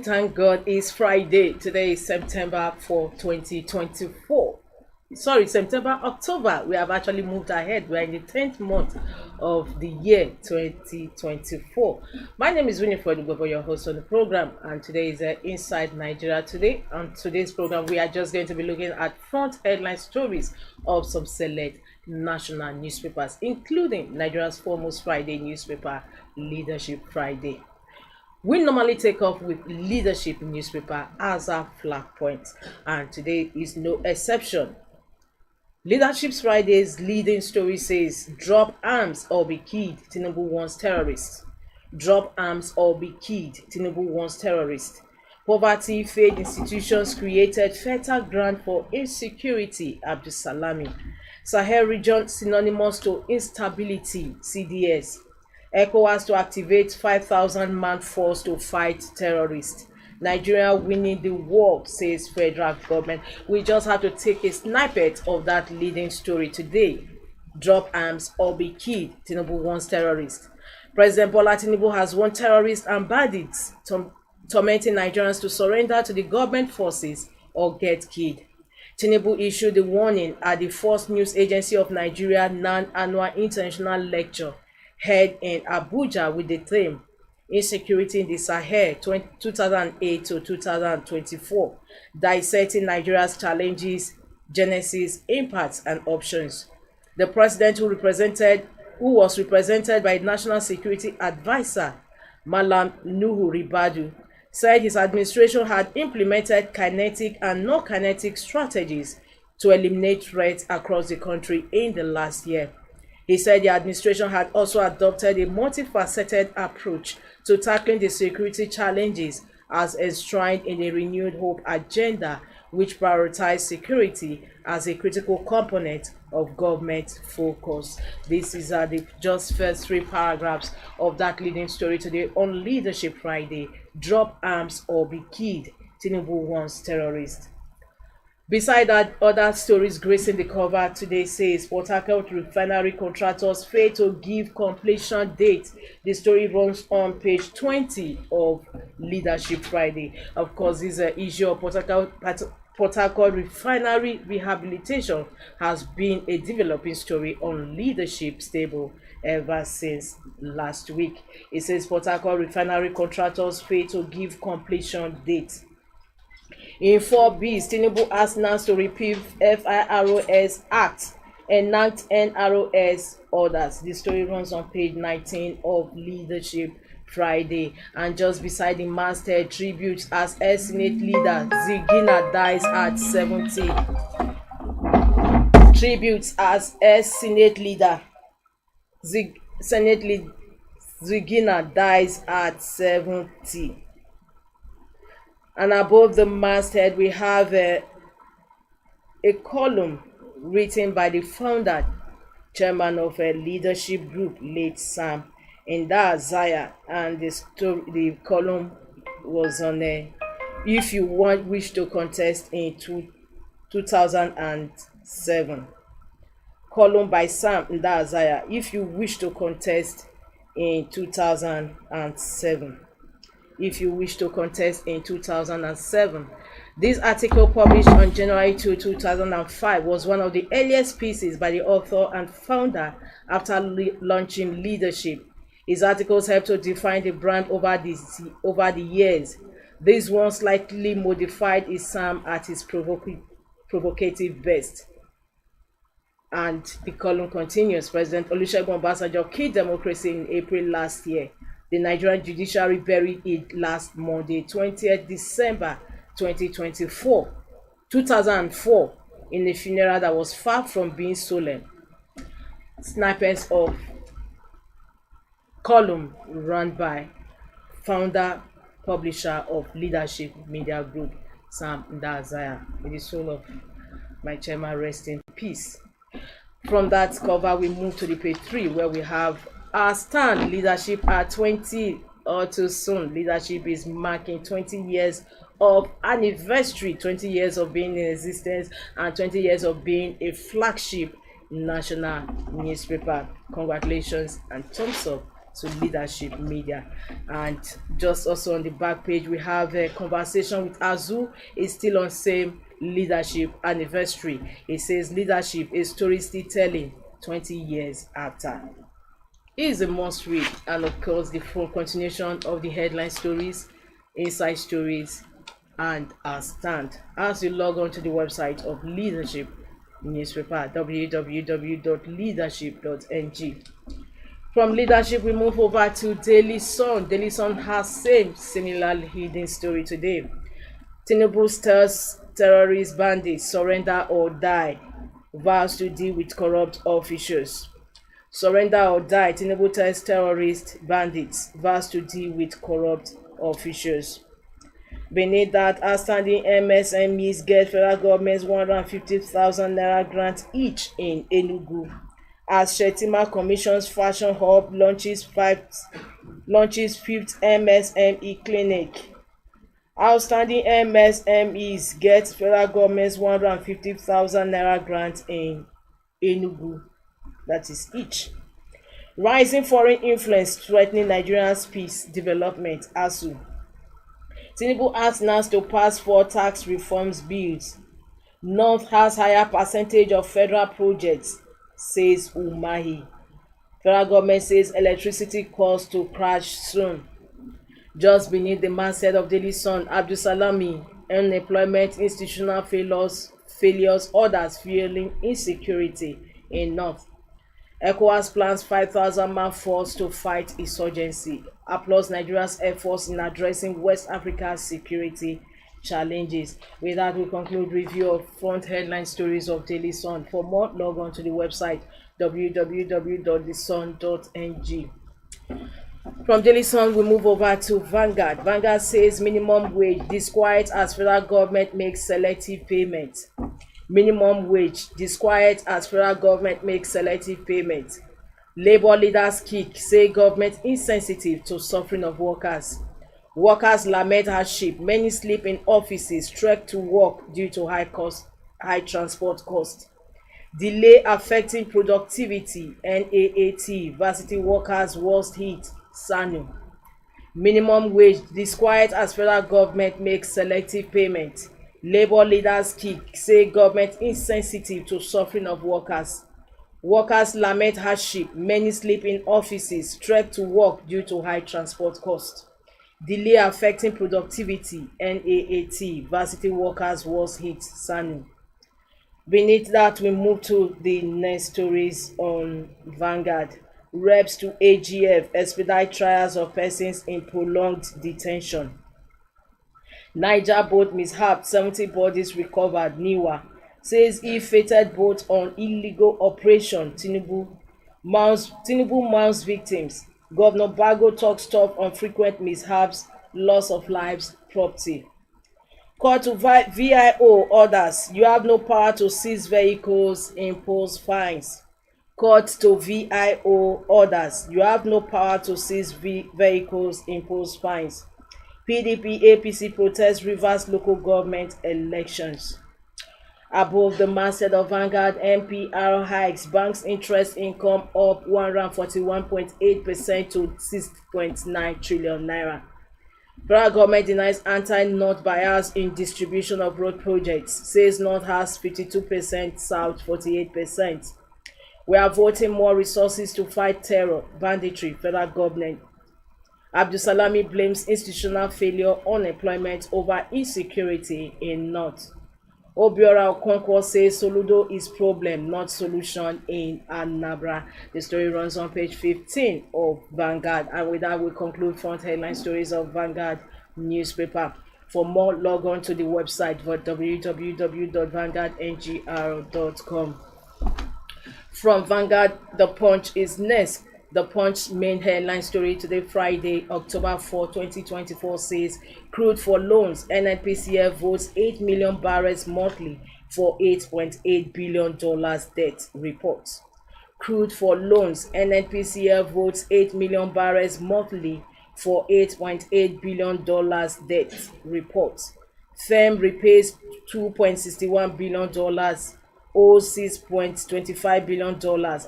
thank God it's Friday. Today is September 4, 2024. Sorry, September, October. We have actually moved ahead. We are in the 10th month of the year 2024. My name is Winifred Ugobo, your host on the program, and today is Inside Nigeria. Today, on today's program, we are just going to be looking at front headline stories of some select national newspapers, including Nigeria's foremost Friday newspaper, Leadership Friday. We normally take off with Leadership newspaper as our flag point, and today is no exception. Leadership Friday's leading story says, "Drop arms or be killed, Tinubu warns terrorists." Drop arms or be killed, Tinubu warns terrorists. Poverty-fed institutions created fertile ground for insecurity, Abdulsalami. Sahel region synonymous to instability, CDS. ECOWAS to activate 5,000-man force to fight terrorists. Nigeria winning the war, says federal government. We just have to take a snippet of that leading story today. Drop arms or be killed, Tinubu warns terrorists. President Bola Tinubu has warned terrorists and bandits tormenting Nigerians to surrender to the government forces or get killed. Tinubu issued the warning at the First News Agency of Nigeria non-annual international lecture held in Abuja with the theme Insecurity in the Sahel 2008 to 2024, dissecting Nigeria's challenges, genesis, impacts, and options. The president, who was represented by National Security Advisor Malam Nuhu Ribadu, said his administration had implemented kinetic and non-kinetic strategies to eliminate threats across the country in the last year. He said the administration had also adopted a multifaceted approach to tackling the security challenges as enshrined in a renewed hope agenda, which prioritized security as a critical component of government focus. This is the just first three paragraphs of that leading story today on Leadership Friday. Drop arms or be killed, Tinubu warns terrorists. Beside that, other stories gracing the cover today says Port Harcourt refinery contractors fail to give completion date. The story runs on page 20 of Leadership Friday. Of course, this issue of Port Harcourt refinery rehabilitation has been a developing story on Leadership Stable ever since last week. It says Port Harcourt refinery contractors fail to give completion date. In 4Bs, Tinubu asked NAS to repeal FIROS Act, enact NROS orders. The story runs on page 19 of Leadership Friday. And just beside the masthead, tributes as Senate leader Zigina dies at 70. Tributes as Senate leader Zigina dies at 70. And above the masthead, we have a column written by the founder, chairman of a leadership group, late Sam Ndazaya, and the column was on if you wish to contest in 2007. Column by Sam Ndazaya, if you wish to contest in 2007. If you wish to contest in 2007. This article, published on January 2, 2005, was one of the earliest pieces by the author and founder after launching Leadership. His articles helped to define the brand over the years. This one slightly modified his Sam at his provocative best. And the column continues. President Olusegun Obasanjo killed democracy in April last year. The Nigerian judiciary buried it last Monday, 20th December 2004, in a funeral that was far from being solemn. Snippets of column run by founder, publisher of Leadership Media Group, Sam Ndazaya. May the soul of my chairman rest in peace. From that cover, we move to the page 3, where we have our stand, Leadership at 20 or too soon. Leadership is marking 20 years of anniversary, 20 years of being in existence, and 20 years of being a flagship national newspaper. Congratulations and thumbs up to Leadership Media. And just also on the back page, we have a conversation with Azu. It's still on same leadership anniversary. It says leadership is story still telling 20 years after. It is a must read, and of course the full continuation of the headline stories, inside stories, and our stand as you log on to the website of Leadership newspaper, www.leadership.ng. From Leadership, we move over to Daily Sun. Daily Sun has same similar hidden story today. Tinubu stirs terrorist bandits, surrender or die, vows to deal with corrupt officials. Surrender or die, Tinubu tells terrorist bandits, vows to deal with corrupt officials. Beneath that, outstanding MSMEs get federal government's 150,000 naira grant each in Enugu. As Shetima Commission's Fashion Hub launches fifth MSME clinic. Outstanding MSMEs get federal government's 150,000 naira grant in Enugu. That is each. Rising foreign influence threatening Nigeria's peace development. ASU. Tinubu asks NAS to pass 4 tax reforms bills. North has higher percentage of federal projects, says Umahi. Federal government says electricity costs to crash soon. Just beneath the masthead of Daily Sun, Abdulsalami, unemployment, institutional failures, others fueling insecurity in North. ECOWAS plans 5,000 man force to fight insurgency. Applauds Nigeria's efforts in addressing West Africa's security challenges. With that, we conclude review of front headline stories of Daily Sun. For more, log on to the website www.thesun.ng. From Daily Sun, we move over to Vanguard. Vanguard says minimum wage disquiet as federal government makes selective payments. Minimum wage disquiet as federal government makes selective payments. Labour leaders kick, say government insensitive to suffering of workers. Workers lament hardship. Many sleep in offices, trek to work due to high transport cost. Delay affecting productivity. NAAT, varsity workers worst hit. SANU. Minimum wage disquiet as federal government makes selective payment. Labour leaders kick, say government insensitive to suffering of workers. Workers lament hardship. Many sleep in offices, trek to work due to high transport cost. Delay affecting productivity. NAAT, varsity workers worst hit. SANU. Beneath that, we move to the next stories on Vanguard. Reps to AGF expedite trials of persons in prolonged detention. Niger boat mishap, 70 bodies recovered. NIWA says he fated boat on illegal operation. Tinubu mounts victims. Governor Bago talks tough on frequent mishaps, loss of lives, property. Court to VIO orders. You have no power to seize vehicles, impose fines. Court to VIO orders. You have no power to seize vehicles, impose fines. PDP APC protest Rivers local government elections. Above the masthead of Vanguard, MPR hikes banks interest income up 141.8% to 6.9 trillion naira. Federal government denies anti-North bias in distribution of road projects, says North has 52%, South 48%. We are voting more resources to fight terror, banditry, federal government. Abdulsalami blames institutional failure, unemployment over insecurity in North. Obiora Okonkwo says Soludo is problem, not solution in Anambra. The story runs on page 15 of Vanguard. And with that, we conclude front headline stories of Vanguard newspaper. For more, log on to the website for www.vanguardngr.com. From Vanguard, The Punch is next. The Punch main headline story today, Friday, October 4, 2024 says crude for loans. NNPCL votes 8 million barrels monthly for $8.8 billion debt report. Crude for loans. NNPCL votes 8 million barrels monthly for $8.8 billion debt report. Firm repays $2.61 billion, owes $6.25 billion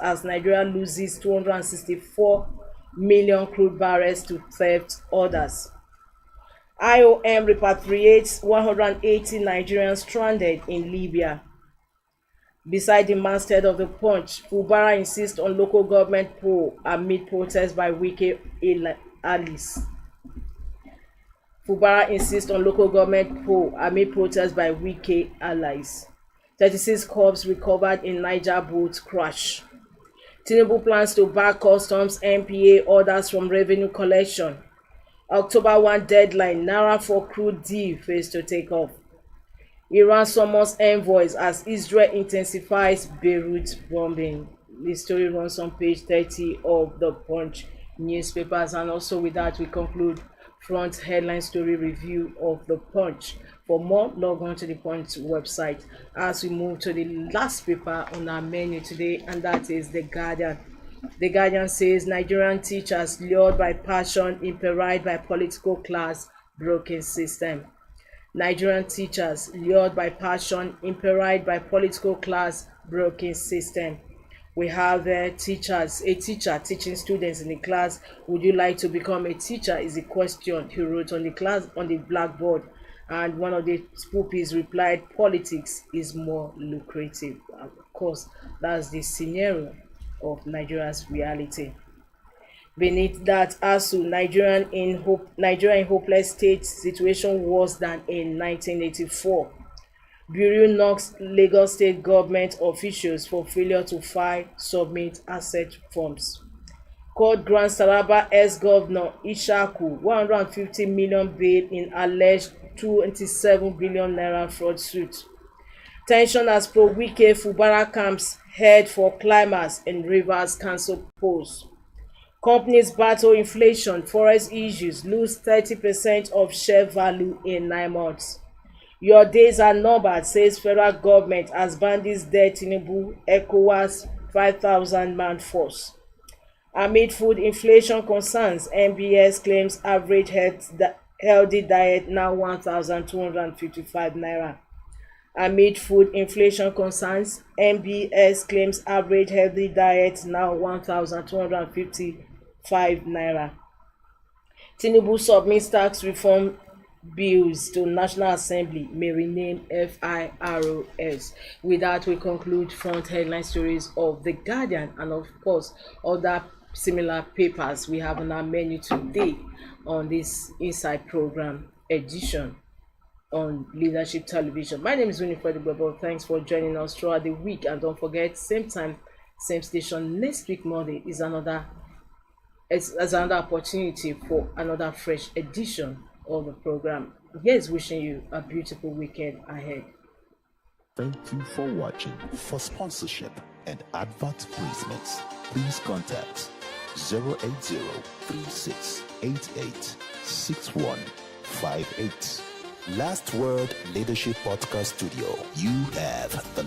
as Nigeria loses 264 million crude barrels to theft orders. IOM repatriates 180 Nigerians stranded in Libya. Beside the masthead of the Punch, Fubara insists on local government poll amid protests by Wike allies. Fubara insists on local government poll amid protests by Wike allies. 36 corpses recovered in Niger boat crash. Tinubu plans to back customs NPA orders from revenue collection. October 1 deadline, Naira for crude deal fails to take off. Iran summons envoys as Israel intensifies Beirut bombing. This story runs on page 30 of the Punch newspapers, and also with that we conclude front headline story review of the Punch. For more, log on to the Punch website as we move to the last paper on our menu today, and that is The Guardian. The Guardian says Nigerian teachers lured by passion, imperiled by political class, broken system. Nigerian teachers lured by passion, imperiled by political class, broken system. We have a teacher teaching students in the class. Would you like to become a teacher? Is the question he wrote on the blackboard. And one of the spoopies replied, politics is more lucrative. Of course, that's the scenario of Nigeria's reality. Beneath that, ASU, Nigeria in hopeless state, situation worse than in 1984. Bureau knocks Lagos State government officials for failure to file, submit asset forms. Court grants Taraba ex-governor Ishaku 150 million bail in alleged 27 billion naira fraud suit. Tension as pro-Wike Fubara camps head for climax in Rivers Council polls. Companies battle inflation, forex issues, lose 30% of share value in 9 months. Your days are numbered, says federal government as bandits dead Tinubu, ECOWAS 5,000-man force. Amid food inflation concerns, MBS claims average healthy diet now 1,255 naira. Amid food inflation concerns, MBS claims average healthy diet now 1,255 naira. Tinubu submits tax reform bills to National Assembly, may rename FIROS. With that, we conclude front headline stories of The Guardian and, of course, other similar papers we have on our menu today on this Inside Program edition on Leadership Television. My name is Winifred Gbebo. Thanks for joining us throughout the week, and don't forget, same time, same station next week Monday is another opportunity for another fresh edition of the program. Yes, wishing you a beautiful weekend ahead. Thank you for watching. For sponsorship and advert placements, please contact 080-3688-6158. Last Word Leadership Podcast Studio. You have the